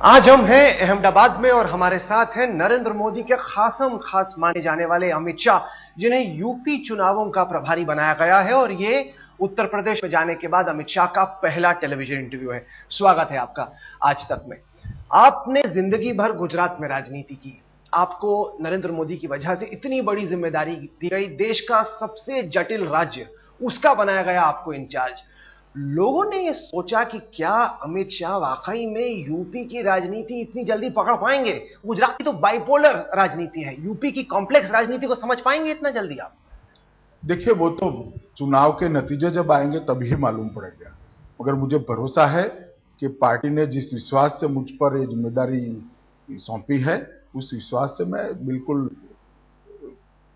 आज हम हैं अहमदाबाद में और हमारे साथ हैं नरेंद्र मोदी के खासम खास माने जाने वाले अमित शाह, जिन्हें यूपी चुनावों का प्रभारी बनाया गया है। और ये उत्तर प्रदेश में जाने के बाद अमित शाह का पहला टेलीविजन इंटरव्यू है। स्वागत है आपका आज तक में। आपने जिंदगी भर गुजरात में राजनीति की, आपको नरेंद्र मोदी की वजह से इतनी बड़ी जिम्मेदारी दी गई, देश का सबसे जटिल राज्य उसका बनाया गया आपको इंचार्ज। लोगों ने यह सोचा कि क्या अमित शाह वाकई में यूपी की राजनीति इतनी जल्दी पकड़ पाएंगे? गुजरात की तो बाइपोलर राजनीति है, यूपी की कॉम्प्लेक्स राजनीति को समझ पाएंगे इतना जल्दी आप? देखिए, वो तो चुनाव के नतीजे जब आएंगे तभी मालूम पड़ेगा, मगर मुझे भरोसा है कि पार्टी ने जिस विश्वास से मुझ पर ये जिम्मेदारी सौंपी है, उस विश्वास से मैं बिल्कुल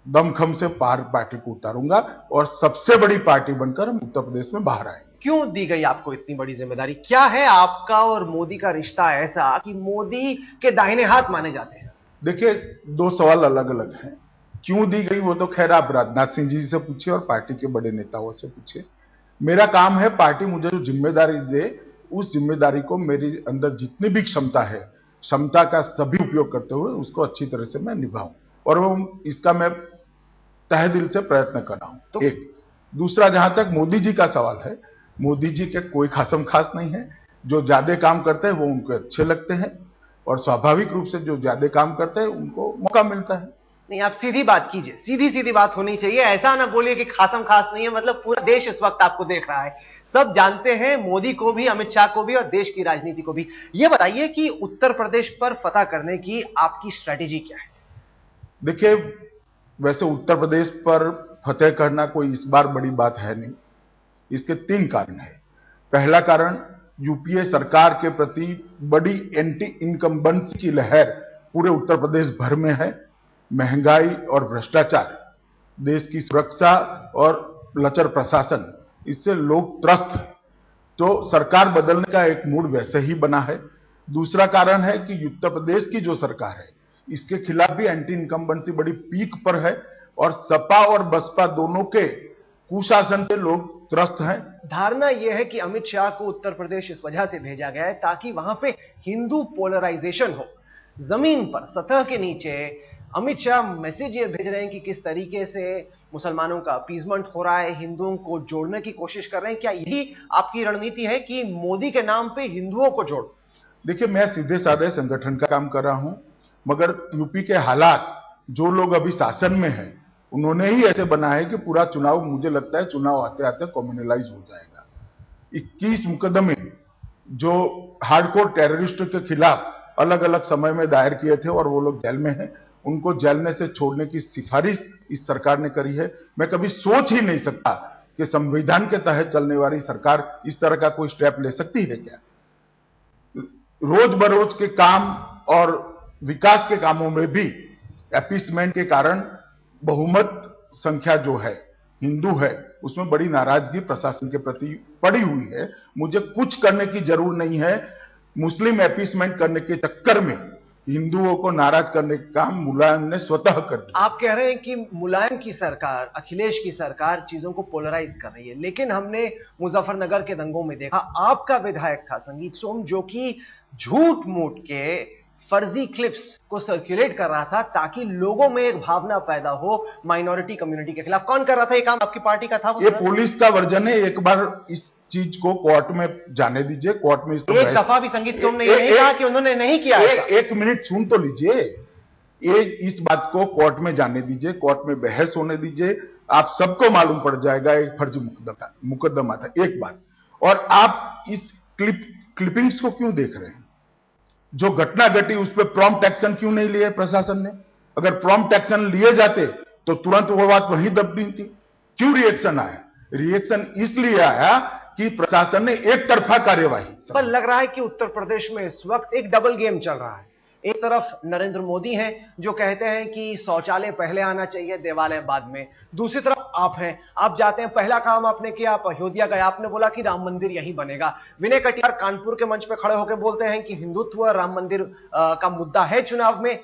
दमखम से पार्टी को उतारूंगा और सबसे बड़ी पार्टी बनकर हम उत्तर प्रदेश में बाहर आएंगे। क्यों दी गई आपको इतनी बड़ी जिम्मेदारी? क्या है आपका और मोदी का रिश्ता ऐसा कि मोदी के दाहिने हाथ माने जाते हैं? देखिए, दो सवाल अलग अलग हैं। क्यों दी गई वो तो खैर आप राजनाथ सिंह जी से पूछिए और पार्टी के बड़े नेताओं से पूछिए। मेरा काम है पार्टी मुझे जो जिम्मेदारी दे, उस जिम्मेदारी को मेरे अंदर जितनी भी क्षमता है, क्षमता का सभी उपयोग करते हुए उसको अच्छी तरह से मैं निभाऊं, और वो इसका मैं तहे दिल से प्रयत्न कर रहा हूं। तो एक दूसरा, जहां तक मोदी जी का सवाल है, मोदी जी के कोई खासम खास नहीं है। जो ज्यादा काम करते हैं वो उनको अच्छे लगते हैं, और स्वाभाविक रूप से जो ज्यादा काम करते हैं उनको मौका मिलता है। नहीं, आप सीधी बात कीजिए, सीधी सीधी बात होनी चाहिए। ऐसा ना बोलिए कि खासम खास नहीं है, मतलब पूरा देश इस वक्त आपको देख रहा है, सब जानते हैं मोदी को भी, अमित शाह को भी और देश की राजनीति को भी। यह बताइए कि उत्तर प्रदेश पर फतह करने की आपकी स्ट्रेटेजी क्या है? देखिए, वैसे उत्तर प्रदेश पर फतेह करना कोई इस बार बड़ी बात है नहीं। इसके तीन कारण हैं। पहला कारण, यूपीए सरकार के प्रति बड़ी एंटी इनकम्बेंसी की लहर पूरे उत्तर प्रदेश भर में है। महंगाई और भ्रष्टाचार, देश की सुरक्षा और लचर प्रशासन, इससे लोग त्रस्त हैं। तो सरकार बदलने का एक मूड वैसे ही बना है। दूसरा कारण है कि उत्तर प्रदेश की जो सरकार है, इसके खिलाफ भी एंटी इनकम्बेंसी बड़ी पीक पर है, और सपा और बसपा दोनों के कुशासन से लोग त्रस्त हैं। धारणा यह है कि अमित शाह को उत्तर प्रदेश इस वजह से भेजा गया है ताकि वहां पे हिंदू पोलराइजेशन हो। जमीन पर, सतह के नीचे अमित शाह मैसेज ये भेज रहे हैं कि किस तरीके से मुसलमानों का अपीजमेंट हो रहा है, हिंदुओं को जोड़ने की कोशिश कर रहे हैं। क्या यही आपकी रणनीति है कि मोदी के नाम पे हिंदुओं को जोड़? देखिए, मैं सीधे साधे संगठन का काम कर रहा हूं, मगर यूपी के हालात, जो लोग अभी शासन में हैं, उन्होंने ही ऐसे बनाया है कि पूरा चुनाव, मुझे लगता है चुनाव आते आते कम्युनलाइज हो जाएगा। 21 मुकदमे जो हार्डकोर टेररिस्ट के खिलाफ अलग अलग समय में दायर किए थे और वो लोग जेल में हैं, उनको जेल से छोड़ने की सिफारिश इस सरकार ने करी है। मैं कभी सोच ही नहीं सकता कि संविधान के तहत चलने वाली सरकार इस तरह का कोई स्टेप ले सकती है क्या? रोज बरोज के काम और विकास के कामों में भी अपीसमेंट के कारण बहुमत संख्या जो है, हिंदू है, उसमें बड़ी नाराजगी प्रशासन के प्रति पड़ी हुई है। मुझे कुछ करने की जरूरत नहीं है। मुस्लिम अपीसमेंट करने के चक्कर में हिंदुओं को नाराज करने का काम मुलायम ने स्वतः कर दिया। आप कह रहे हैं कि मुलायम की सरकार, अखिलेश की सरकार चीजों को पोलराइज कर रही है, लेकिन हमने मुजफ्फरनगर के दंगों में देखा, आपका विधायक था संगीत सोम, जो कि झूठ मूठ के फर्जी क्लिप्स को सर्कुलेट कर रहा था ताकि लोगों में एक भावना पैदा हो माइनॉरिटी कम्युनिटी के खिलाफ। कौन कर रहा था ये काम? आपकी पार्टी का था? ये पुलिस का वर्जन है। एक बार इस चीज को कोर्ट में जाने दीजिए, कोर्ट में इसको एक दफा भी संगीत सोम ने नहीं कहा कि उन्होंने नहीं किया। एक मिनट सुन तो लीजिए। ये इस बात को कोर्ट में जाने दीजिए, कोर्ट में बहस होने दीजिए, आप सबको मालूम पड़ जाएगा एक फर्जी मुकदमा था। एक बात और, आप इस क्लिपिंग्स को क्यों देख रहे हैं? जो घटना घटी उस पर प्रॉम्प्ट एक्शन क्यों नहीं लिए प्रशासन ने? अगर प्रॉम्प्ट एक्शन लिए जाते तो तुरंत वो बात वहीं दब दी थी। क्यों रिएक्शन आया? रिएक्शन इसलिए आया कि प्रशासन ने एक तरफा कार्यवाही। पर लग रहा है कि उत्तर प्रदेश में इस वक्त एक डबल गेम चल रहा है। एक तरफ नरेंद्र मोदी हैं जो कहते हैं कि शौचालय पहले आना चाहिए, देवालय बाद में। दूसरी तरफ आप हैं, आप जाते हैं, पहला काम आपने किया, आप अयोध्या गए, आपने बोला कि राम मंदिर यहीं बनेगा। विनय कटियार कानपुर के मंच पे खड़े होकर बोलते हैं कि हिंदुत्व, राम मंदिर का मुद्दा है चुनाव में।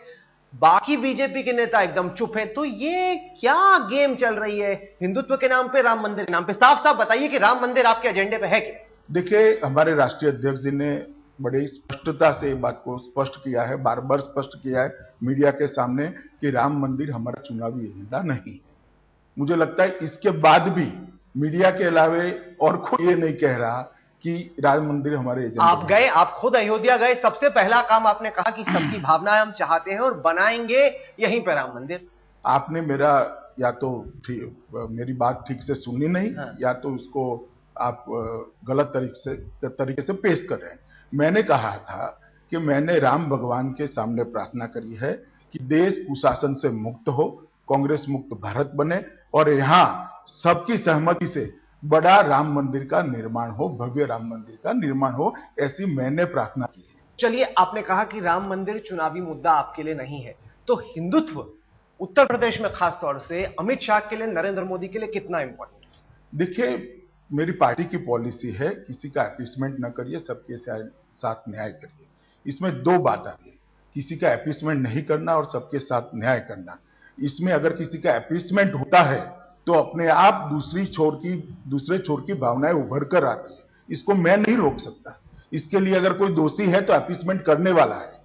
बाकी बीजेपी के नेता एकदम चुप हैं। तो ये क्या गेम चल रही है हिंदुत्व के नाम पे, राम मंदिर के नाम पे? साफ साफ बताइए कि राम मंदिर आपके एजेंडे पे है क्या? देखिए, हमारे राष्ट्रीय अध्यक्ष जी ने बड़े स्पष्टता से बात को स्पष्ट किया है, बार बार स्पष्ट किया है मीडिया के सामने कि राम मंदिर हमारा चुनावी एजेंडा नहीं है। मुझे लगता है इसके बाद भी मीडिया के अलावे और कोई ये नहीं कह रहा कि राम मंदिर हमारे एजेंडा। आप गए, आप खुद अयोध्या गए, सबसे पहला काम आपने कहा कि सबकी भावनाएं हम चाहते हैं और बनाएंगे यहीं पर राम मंदिर। आपने मेरा या तो मेरी बात ठीक से सुनी नहीं, हाँ। या तो उसको आप गलत तरीके से पेश कर रहे हैं। मैंने कहा था कि मैंने राम भगवान के सामने प्रार्थना करी है कि देश कुशासन से मुक्त हो, कांग्रेस मुक्त भारत बने और यहां सबकी सहमति से बड़ा राम मंदिर का निर्माण हो, भव्य राम मंदिर का निर्माण हो, ऐसी मैंने प्रार्थना की है। चलिए, आपने कहा कि राम मंदिर चुनावी मुद्दा आपके लिए नहीं है, तो हिंदुत्व उत्तर प्रदेश में खास तौर से अमित शाह के लिए, नरेंद्र मोदी के लिए कितना इंपॉर्टेंट है? देखिए, मेरी पार्टी की पॉलिसी है किसी का अपीसमेंट न करिए, सबके साथ न्याय करिए। इसमें दो बात आती है, किसी का अपीसमेंट नहीं करना और सबके साथ न्याय करना। इसमें अगर किसी का अपीसमेंट होता है तो अपने आप दूसरे छोर की भावनाएं उभर कर आती है। इसको मैं नहीं रोक सकता। इसके लिए अगर कोई दोषी है तो अपीसमेंट करने वाला है।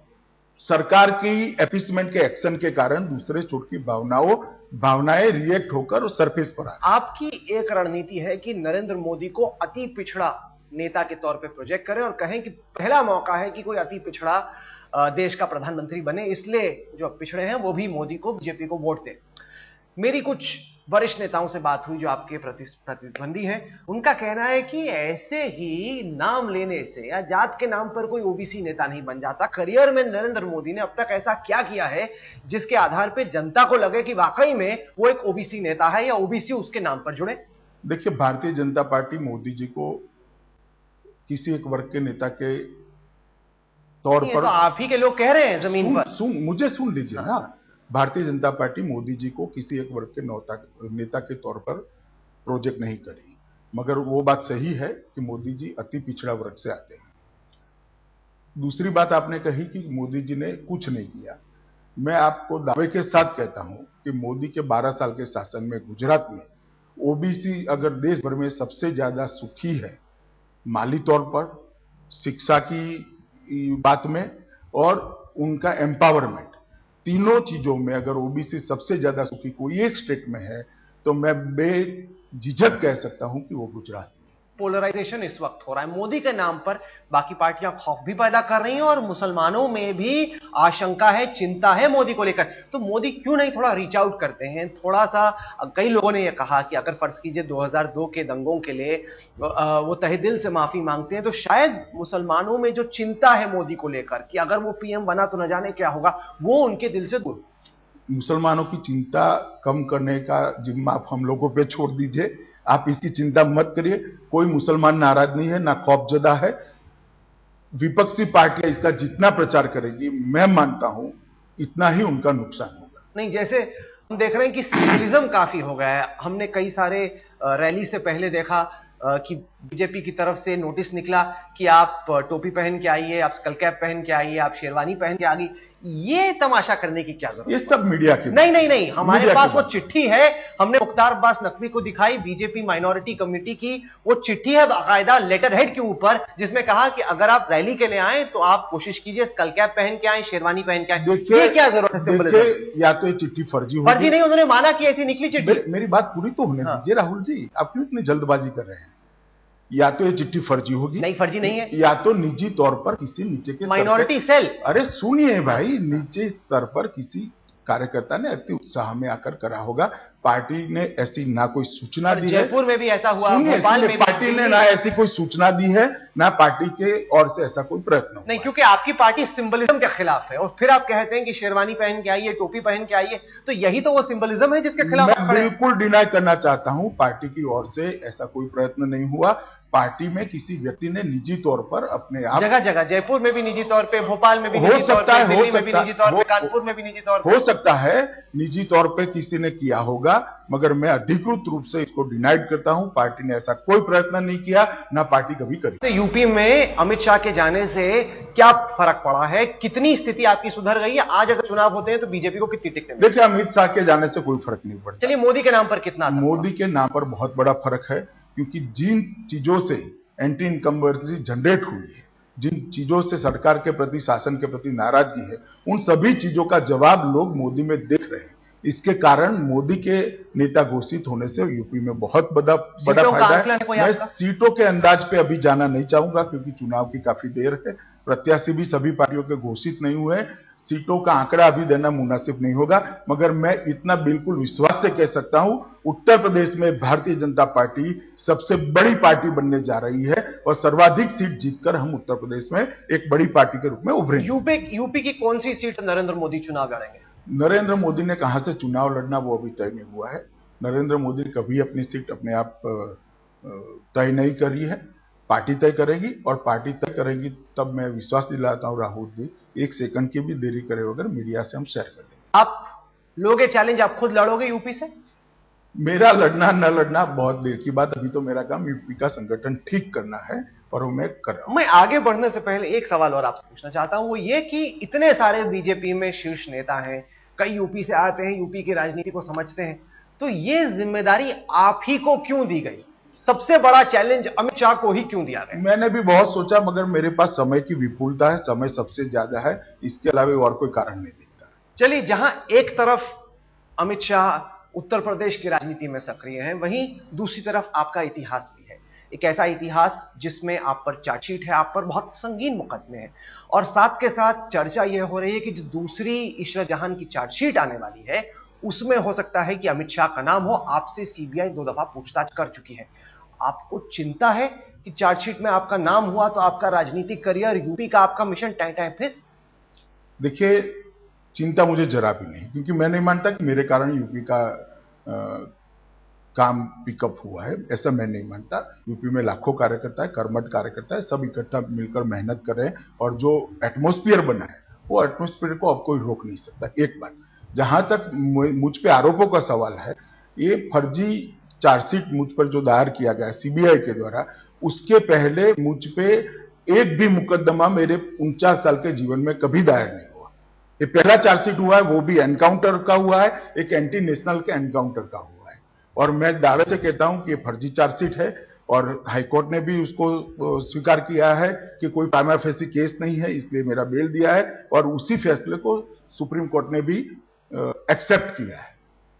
सरकार की अपीसमेंट के एक्शन के कारण दूसरे छोर की भावनाएं रिएक्ट होकर सरफेस पर आ। आपकी एक रणनीति है कि नरेंद्र मोदी को अति पिछड़ा नेता के तौर पे प्रोजेक्ट करें और कहें कि पहला मौका है कि कोई अति पिछड़ा देश का प्रधानमंत्री बने, इसलिए जो पिछड़े हैं वो भी मोदी को, बीजेपी को वोट दें। मेरी कुछ वरिष्ठ नेताओं से बात हुई जो आपके प्रतिद्वंदी हैं, उनका कहना है कि ऐसे ही नाम लेने से या जात के नाम पर कोई ओबीसी नेता नहीं बन जाता। करियर में नरेंद्र मोदी ने अब तक ऐसा क्या किया है जिसके आधार पर जनता को लगे कि वाकई में वो एक ओबीसी नेता है या ओबीसी उसके नाम पर जुड़े? देखिए, भारतीय जनता पार्टी मोदी जी को किसी एक वर्ग के नेता के तौर पर, तो आप ही के लोग कह रहे हैं जमीन पर। मुझे सुन लीजिए ना। भारतीय जनता पार्टी मोदी जी को किसी एक वर्ग के नेता के तौर पर प्रोजेक्ट नहीं करी, मगर वो बात सही है कि मोदी जी अति पिछड़ा वर्ग से आते हैं। दूसरी बात आपने कही कि मोदी जी ने कुछ नहीं किया। मैं आपको दावे के साथ कहता हूं कि मोदी के 12 साल के शासन में गुजरात में ओबीसी अगर देश भर में सबसे ज्यादा सुखी है, माली तौर पर, शिक्षा की बात में और उनका एम्पावरमेंट, तीनों चीजों में अगर ओबीसी सबसे ज्यादा सुखी कोई एक स्टेट में है तो मैं बेझिझक कह सकता हूं कि वो गुजरात में। पोलराइजेशन इस वक्त हो रहा है मोदी के नाम पर, बाकी पार्टियां खौफ भी पैदा कर रही हैं और मुसलमानों में भी आशंका है, चिंता है मोदी को लेकर। तो मोदी क्यों नहीं थोड़ा रीच आउट करते हैं, थोड़ा सा? कई लोगों ने यह कहा कि अगर फर्ज कीजिए 2002 के दंगों के लिए वो तहे दिल से माफी मांगते हैं तो शायद मुसलमानों में जो चिंता है मोदी को लेकर कि अगर वो पीएम बना तो न जाने क्या होगा, वो उनके दिल से दूर। मुसलमानों की चिंता कम करने का जिम्मा आप हम लोगों पे छोड़ दीजिए। आप इसकी चिंता मत करिए। कोई मुसलमान नाराज नहीं है, ना खौफजदा है। विपक्षी पार्टियां इसका जितना प्रचार करेगी, मैं मानता हूं इतना ही उनका नुकसान होगा। नहीं, जैसे हम देख रहे हैं कि सिंबलिज्म काफी हो गया है। हमने कई सारे रैली से पहले देखा कि बीजेपी की तरफ से नोटिस निकला कि आप टोपी पहन के आइए, आप स्कल कैप पहन के आइए, आप शेरवानी पहन के आइए। ये तमाशा करने की क्या जरूरत? ये सब मीडिया की नहीं, हमारे पास वो चिट्ठी है, हमने मुख्तार अब्बास नकवी को दिखाई, बीजेपी माइनॉरिटी कमेटी की वो चिट्ठी है बाकायदा लेटर हेड के ऊपर, जिसमें कहा कि अगर आप रैली के लिए आए तो आप कोशिश कीजिए स्कल कैप पहन के आए, शेरवानी पहन के आए। ये क्या जरूरत है सिंबलिज्म? या तो ये चिट्ठी फर्जी नहीं, उन्होंने माना कि ऐसी निकली चिट्ठी। मेरी बात पूरी तो होने दीजिए राहुल जी, आप क्यों इतनी जल्दबाजी कर रहे हैं? या तो ये चिट्ठी फर्जी होगी, नहीं फर्जी नहीं है, या तो निजी तौर पर किसी नीचे के माइनॉरिटी सेल। अरे सुनिए भाई, नीचे स्तर पर किसी कार्यकर्ता ने अति उत्साह में आकर करा होगा। पार्टी ने ऐसी ना कोई सूचना दी है। जयपुर में भी ऐसा हुआ, भोपाल में पार्टी ने ना ऐसी कोई सूचना दी है, ना पार्टी के ओर से ऐसा कोई प्रयत्न नहीं, क्योंकि आपकी पार्टी सिंबलिज्म के खिलाफ है और फिर आप कहते हैं कि शेरवानी पहन के आइए, टोपी पहन के आइए, तो यही तो वो सिंबलिज्म है जिसके खिलाफ मैं बिल्कुल डिनाई करना चाहता हूं। पार्टी की ओर से ऐसा कोई प्रयत्न नहीं हुआ। पार्टी में किसी व्यक्ति ने निजी तौर पर अपने आप, जगह जगह, जयपुर में भी निजी तौर पे, भोपाल में भी निजी तौर पे, दिल्ली में भी निजी तौर पे, कानपुर में भी निजी तौर पे, हो सकता है निजी तौर पे किसी ने किया होगा, मगर मैं अधिकृत रूप से इसको डिनाइड करता हूं। पार्टी ने ऐसा कोई प्रयत्न नहीं किया, ना पार्टी कभी करी। तो यूपी में अमित शाह के जाने से क्या फर्क पड़ा है? कितनी स्थिति आपकी सुधर गई है? आज अगर चुनाव होते हैं तो बीजेपी को कितनी टिकटें? देखिए, अमित शाह के जाने से कोई फर्क नहीं पड़ता। चलिए, मोदी के नाम पर कितना? मोदी के नाम पर बहुत बड़ा फर्क है, क्योंकि जिन चीजों से एंटी इनकम्बेंसी जनरेट हुई है, जिन चीजों से सरकार के प्रति, शासन के प्रति नाराजगी है, उन सभी चीजों का जवाब लोग मोदी में देख रहे हैं। इसके कारण मोदी के नेता घोषित होने से यूपी में बहुत बड़ा फायदा है। मैं सीटों के अंदाज पे अभी जाना नहीं चाहूंगा क्योंकि चुनाव की काफी देर है, प्रत्याशी भी सभी पार्टियों के घोषित नहीं हुए, सीटों का आंकड़ा अभी देना मुनासिब नहीं होगा। मगर मैं इतना बिल्कुल विश्वास से कह सकता हूं, उत्तर प्रदेश में भारतीय जनता पार्टी सबसे बड़ी पार्टी बनने जा रही है और सर्वाधिक सीट जीतकर हम उत्तर प्रदेश में एक बड़ी पार्टी के रूप में उभरेंगे। यूपी की कौन सी सीट नरेंद्र मोदी चुनाव लड़ेंगे? नरेंद्र मोदी ने कहां से चुनाव लड़ना वो अभी तय नहीं हुआ है। नरेंद्र मोदी ने कभी अपनी सीट अपने आप तय नहीं करी है, पार्टी तय करेगी और पार्टी तय करेगी तब मैं विश्वास दिलाता हूं राहुल जी, एक सेकंड की भी देरी करे बगैर मीडिया से हम शेयर कर देंगे। आप लोगे चैलेंज, आप खुद लड़ोगे यूपी से? मेरा लड़ना न लड़ना बहुत देर की बात, अभी तो मेरा काम यूपी का संगठन ठीक करना है और वो मैं कर रहा हूं। मैं आगे बढ़ने से पहले एक सवाल और आपसे पूछना चाहता हूं, वो ये कि इतने सारे बीजेपी में शीर्ष नेता हैं, कई यूपी से आते हैं, यूपी की राजनीति को समझते हैं, तो ये जिम्मेदारी आप ही को क्यों दी गई? सबसे बड़ा चैलेंज अमित शाह को ही क्यों दिया गया? मैंने भी बहुत सोचा मगर मेरे पास समय की विपुलता है, समय सबसे ज्यादा है, इसके अलावा और कोई कारण नहीं दिखता। चलिए, जहां एक तरफ अमित शाह उत्तर प्रदेश की राजनीति में सक्रिय हैं, वहीं दूसरी तरफ आपका इतिहास भी है, एक ऐसा इतिहास जिसमें आप पर चार्जशीट है, आप पर बहुत संगीन मुकदमे हैं, और साथ के साथ चर्चा यह हो रही है कि जो दूसरी इशरत जहान की चार्जशीट आने वाली है उसमें हो सकता है कि अमित शाह का नाम हो। आपसे सीबीआई 2 दफा पूछताछ कर चुकी है। आपको चिंता है कि चार्जशीट में आपका नाम हुआ तो आपका राजनीतिक करियर, यूपी का आपका मिशन टाइम फिस? देखिए, चिंता मुझे जरा भी नहीं, क्योंकि मैं नहीं मानता कि मेरे कारण यूपी का काम पिकअप हुआ है, ऐसा मैं नहीं मानता। यूपी में लाखों कार्यकर्ता है, कर्मठ कार्यकर्ता है, सब इकट्ठा मिलकर मेहनत कर रहे हैं और जो एटमॉस्फेयर बना है वो एटमॉस्फेयर को अब कोई रोक नहीं सकता। एक बात, जहां तक मुझ पे आरोपों का सवाल है, ये फर्जी चार्जशीट मुझ पर जो दायर किया गया सीबीआई के द्वारा, उसके पहले मुझ पे एक भी मुकदमा मेरे 49 साल के जीवन में कभी दायर नहीं हुआ। ये पहला चार्जशीट हुआ है, वो भी एनकाउंटर का हुआ है, एक एंटी नेशनल के एनकाउंटर का हुआ है, और मैं दावे से कहता हूं कि ये फर्जी चार्जशीट है और हाईकोर्ट ने भी उसको स्वीकार किया है कि कोई प्राइमा फेसी केस नहीं है, इसलिए मेरा बेल दिया है, और उसी फैसले को सुप्रीम कोर्ट ने भी एक्सेप्ट किया है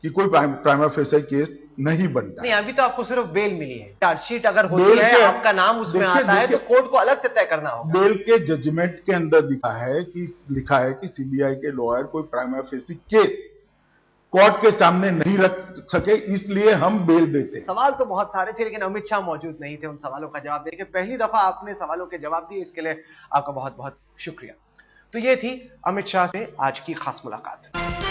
कि कोई प्राइमा फेसी केस नहीं बनता। नहीं, अभी तो आपको सिर्फ बेल मिली है। चार्जशीट अगर होती है, आपका नाम उसमें आता है, तो कोर्ट को अलग से तय करना होगा। बेल के जजमेंट के अंदर लिखा है कि सीबीआई के लॉयर कोई प्राइमा फेसी केस कोर्ट के सामने नहीं रख सके, इसलिए हम बेल देते हैं। सवाल तो बहुत सारे थे, लेकिन अमित शाह मौजूद नहीं थे उन सवालों का जवाब देने के। पहली दफा आपने सवालों के जवाब दिए, इसके लिए आपका बहुत बहुत शुक्रिया। तो ये थी अमित शाह से आज की खास मुलाकात।